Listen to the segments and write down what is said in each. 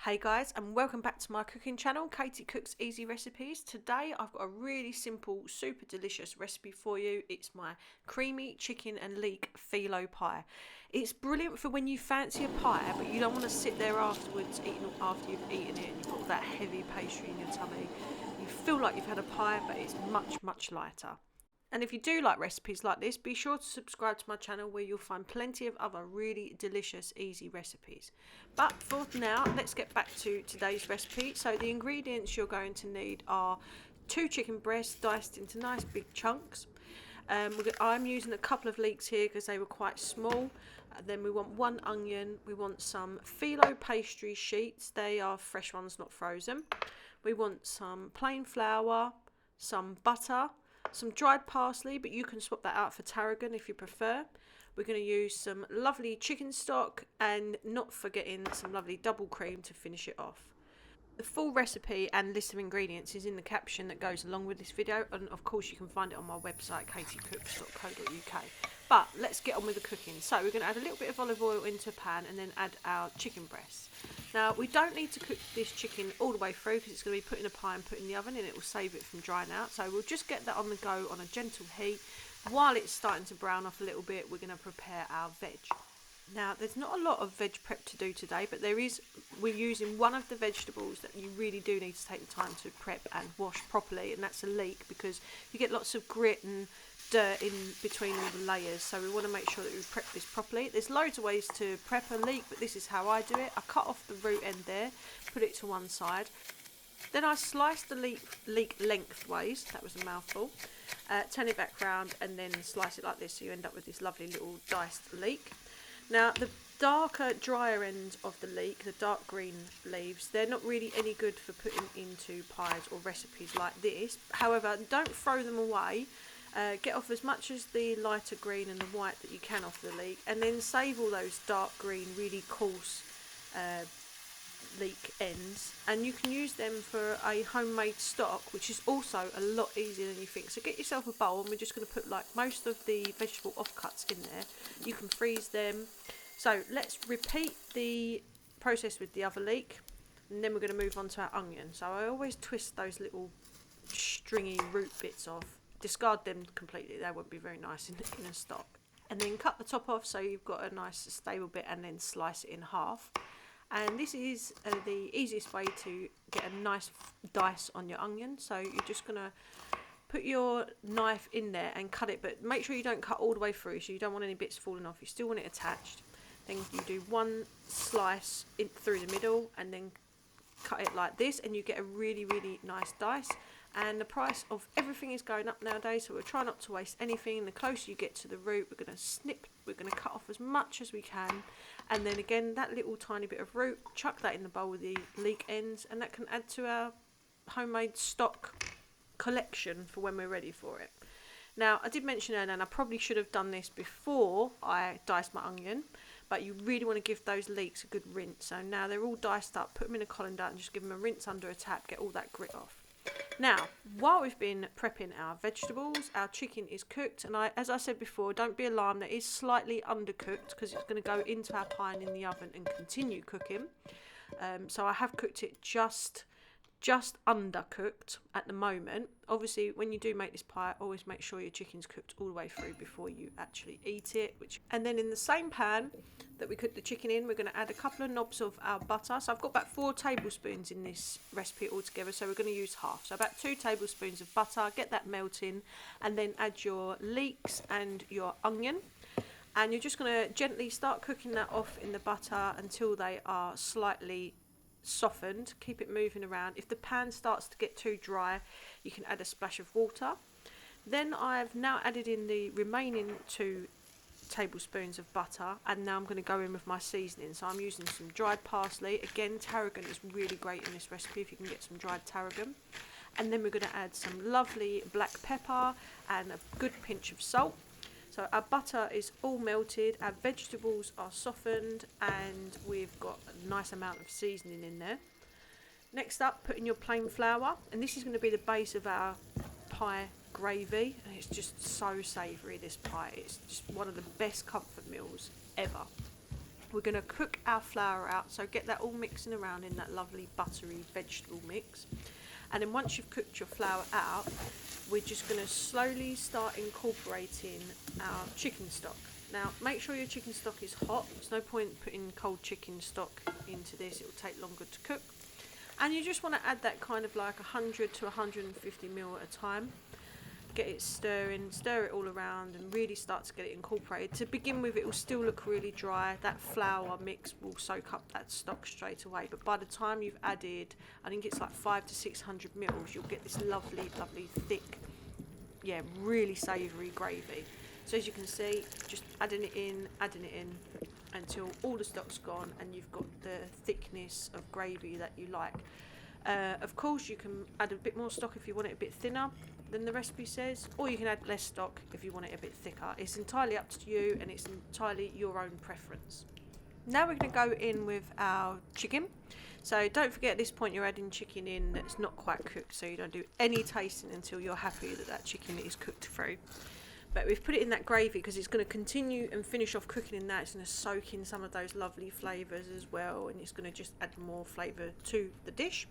Hey guys, and welcome back to my cooking channel, Katie Cooks Easy Recipes. Today I've got a really simple, super delicious recipe for you. It's my creamy chicken and leek phyllo pie. It's brilliant for when you fancy a pie, but you don't want to sit there afterwards after you've eaten it and you've got that heavy pastry in your tummy. You feel like you've had a pie, but it's much lighter. And if you do like recipes like this, be sure to subscribe to my channel where you'll find plenty of other really delicious, easy recipes. But for now, let's get back to today's recipe. So the ingredients you're going to need are 2 chicken breasts diced into nice big chunks. I'm using a couple of leeks here because they were quite small. Then we want 1 onion. We want some Filo pastry sheets. They are fresh ones, not frozen. We want some plain flour, some butter, some dried parsley, but you can swap that out for tarragon if you prefer. We're going to use some lovely chicken stock and not forgetting some lovely double cream to finish it off. The full recipe and list of ingredients is in the caption that goes along with this video, and of course you can find it on my website katiecooks.co.uk. But let's get on with the cooking. So we're going to add a little bit of olive oil into a pan and then add our chicken breasts. Now we don't need to cook this chicken all the way through because it's going to be put in a pie and put in the oven, and it will save it from drying out. So we'll just get that on the go on a gentle heat. While it's starting to brown off a little bit, we're going to prepare our veg. Now, there's not a lot of veg prep to do today, but we're using one of the vegetables that you really do need to take the time to prep and wash properly, and that's a leek, because you get lots of grit and dirt in between all the layers, so we want to make sure that we prep this properly. There's loads of ways to prep a leek, but this is how I do it. I cut off the root end there, put it to one side. Then I sliced the leek lengthways, that was a mouthful, turn it back round and then slice it like this, so you end up with this lovely little diced leek. Now, the darker, drier end of the leek, the dark green leaves, they're not really any good for putting into pies or recipes like this. However, don't throw them away. Get off as much as the lighter green and the white that you can off the leek, and then save all those dark green, really coarse leek ends, and you can use them for a homemade stock, which is also a lot easier than you think. So get yourself a bowl, and we're just going to put like most of the vegetable offcuts in there. You can freeze them. So let's repeat the process with the other leek, and then we're going to move on to our onion. So I always twist those little stringy root bits off. Discard them completely, they won't be very nice in a stock. And then cut the top off so you've got a nice stable bit, and then slice it in half. And this is the easiest way to get a nice dice on your onion. So you're just going to put your knife in there and cut it, but make sure you don't cut all the way through, so you don't want any bits falling off. You still want it attached. Then you do one slice in through the middle and then cut it like this, and you get a really nice dice. And the price of everything is going up nowadays, so we'll try not to waste anything. The closer you get to the root, we're going to snip, we're going to cut off as much as we can, and then again that little tiny bit of root, chuck that in the bowl with the leek ends, and that can add to our homemade stock collection for when we're ready for it. Now, I did mention earlier, and I probably should have done this before I diced my onion, but you really want to give those leeks a good rinse. So now they're all diced up, put them in a colander and just give them a rinse under a tap, get all that grit off. Now, while we've been prepping our vegetables, our chicken is cooked, and as I said before, don't be alarmed, that is slightly undercooked because it's going to go into our pie and in the oven and continue cooking. So I have cooked it just undercooked at the moment. Obviously, when you do make this pie, always make sure your chicken's cooked all the way through before you actually eat it. And then in the same pan that we cooked the chicken in, we're going to add a couple of knobs of our butter. So I've got about 4 tablespoons in this recipe altogether, so we're going to use half. So about 2 tablespoons of butter, get that melting, and then add your leeks and your onion. And you're just going to gently start cooking that off in the butter until they are slightly softened. Keep it moving around. If the pan starts to get too dry, you can add a splash of water. Then I've now added in the remaining 2 tablespoons of butter, and now I'm going to go in with my seasoning. So I'm using some dried parsley. Again, tarragon is really great in this recipe if you can get some dried tarragon. And then we're going to add some lovely black pepper and a good pinch of salt. So our butter is all melted, our vegetables are softened, and we've got a nice amount of seasoning in there. Next up, put in your plain flour, and this is going to be the base of our pie gravy, and it's just so savoury, this pie. It's just one of the best comfort meals ever. we're going to cook our flour out, so get that all mixing around in that lovely buttery vegetable mix. And then once you've cooked your flour out, we're just going to slowly start incorporating our chicken stock. Now make sure your chicken stock is hot. There's no point putting cold chicken stock into this, it will take longer to cook. And you just want to add that kind of like 100 to 150 ml at a time. Get it stirring, stir it all around and really start to get it incorporated. To begin with, it will still look really dry. That flour mix will soak up that stock straight away, but by the time you've added, I think it's like 500 to 600 mils, you'll get this lovely thick, yeah, really savoury gravy. So as you can see, just adding it in until all the stock's gone and you've got the thickness of gravy that you like. Of course you can add a bit more stock if you want it a bit thinner than the recipe says, or you can add less stock if you want it a bit thicker. It's entirely up to you and it's entirely your own preference. Now we're going to go in with our chicken. So don't forget, at this point you're adding chicken in that's not quite cooked, so you don't do any tasting until you're happy that that chicken is cooked through. But we've put it in that gravy because it's going to continue and finish off cooking in that. It's going to soak in some of those lovely flavours as well, and it's going to just add more flavour to the dish.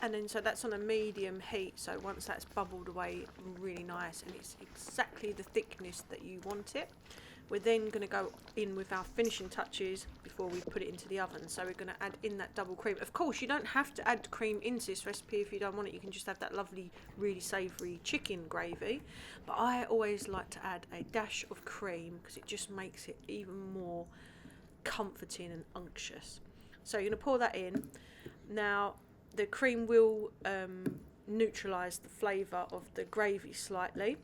And then so that's on a medium heat, so once that's bubbled away really nice and it's exactly the thickness that you want it, we're then going to go in with our finishing touches before we put it into the oven. So we're going to add in that double cream. Of course you don't have to add cream into this recipe if you don't want it. You can just have that lovely really savoury chicken gravy, but I always like to add a dash of cream because it just makes it even more comforting and unctuous. So you're going to pour that in. Now the cream will neutralise the flavour of the gravy slightly.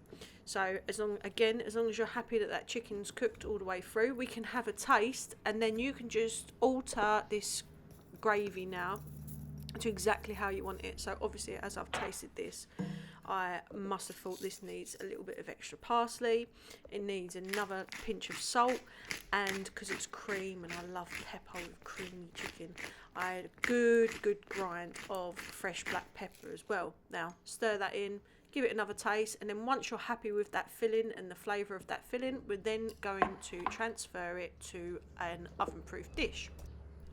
So as long as you're happy that that chicken's cooked all the way through, we can have a taste, and then you can just alter this gravy now to exactly how you want it. So obviously, as I've tasted this, I must have thought this needs a little bit of extra parsley, it needs another pinch of salt, and because it's cream and I love pepper with creamy chicken, I had a good grind of fresh black pepper as well. Now stir that in, give it another taste, and then once you're happy with that filling and the flavour of that filling, we're then going to transfer it to an oven-proof dish.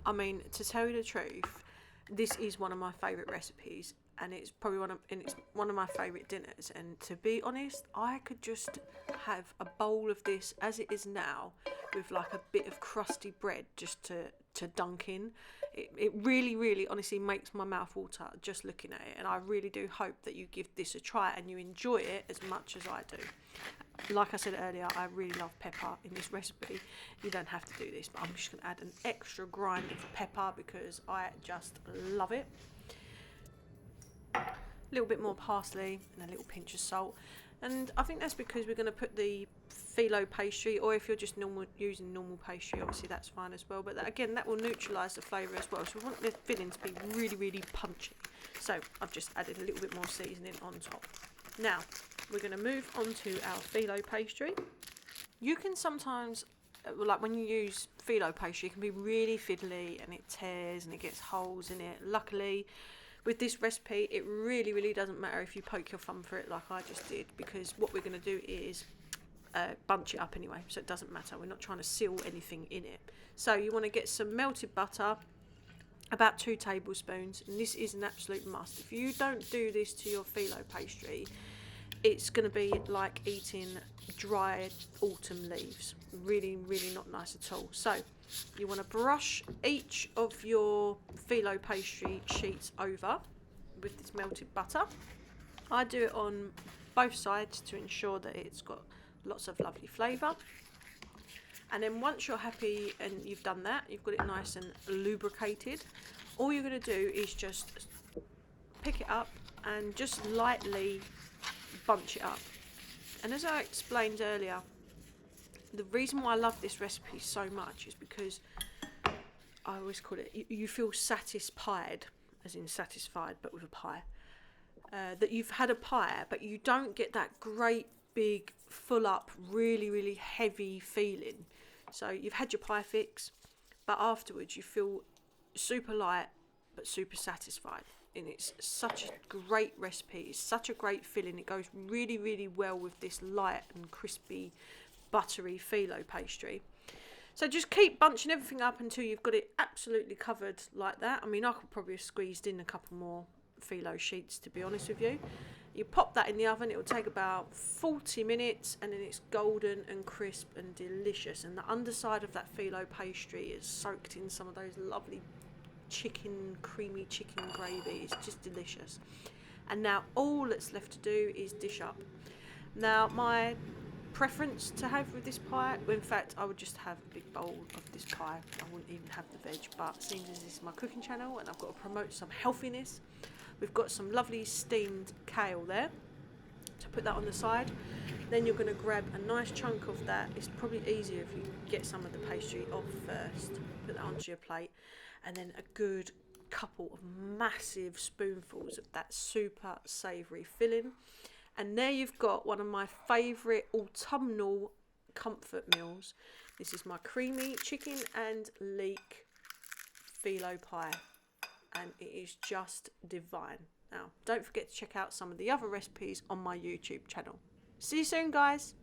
I mean, to tell you the truth, this is one of my favourite recipes, and it's probably one of my favourite dinners. And to be honest, I could just have a bowl of this as it is now, with like a bit of crusty bread just to dunk in. It really honestly makes my mouth water just looking at it, and I really do hope that you give this a try and you enjoy it as much as I do. Like I said earlier, I really love pepper in this recipe. You don't have to do this, but I'm just going to add an extra grind of pepper because I just love it. A little bit more parsley and a little pinch of salt. And I think that's because we're going to put the Filo pastry, or if you're just using normal pastry, obviously that's fine as well. But that will neutralise the flavour as well. So we want the filling to be really punchy. So I've just added a little bit more seasoning on top. Now we're going to move on to our Filo pastry. You can sometimes, like when you use Filo pastry, it can be really fiddly and it tears and it gets holes in it. Luckily, with this recipe, it really doesn't matter if you poke your thumb through it like I just did, because what we're going to do is bunch it up anyway, so it doesn't matter. We're not trying to seal anything in it. So you want to get some melted butter, about 2 tablespoons, and this is an absolute must. If you don't do this to your Filo pastry, it's going to be like eating dried autumn leaves. Really not nice at all. So you want to brush each of your Filo pastry sheets over with this melted butter. I do it on both sides to ensure that it's got lots of lovely flavour. And then once you're happy and you've done that, you've got it nice and lubricated, all you're going to do is just pick it up and just lightly bunch it up. And as I explained earlier, the reason why I love this recipe so much is because I always call it, you feel satisfied, as in satisfied but with a pie, that you've had a pie, but you don't get that great big full up really heavy feeling. So you've had your pie fix, but afterwards you feel super light but super satisfied. And it's such a great recipe, it's such a great filling, it goes really well with this light and crispy buttery Filo pastry. So just keep bunching everything up until you've got it absolutely covered like that. I mean, I could probably have squeezed in a couple more Filo sheets, to be honest with you. You pop that in the oven, it will take about 40 minutes, and then it's golden and crisp and delicious. And the underside of that Filo pastry is soaked in some of those lovely creamy chicken gravy. It's just delicious. And now all that's left to do is dish up. Now my preference to have with this pie, well, in fact I would just have a big bowl of this pie. I wouldn't even have the veg, but seeing as this is my cooking channel and I've got to promote some healthiness, we've got some lovely steamed kale there, to put that on the side. Then you're going to grab a nice chunk of that. It's probably easier if you get some of the pastry off first, put that onto your plate, and then a good couple of massive spoonfuls of that super savoury filling. And there you've got one of my favourite autumnal comfort meals. This is my creamy chicken and leek Filo pie, and it is just divine. Now, don't forget to check out some of the other recipes on my YouTube channel. See you soon, guys.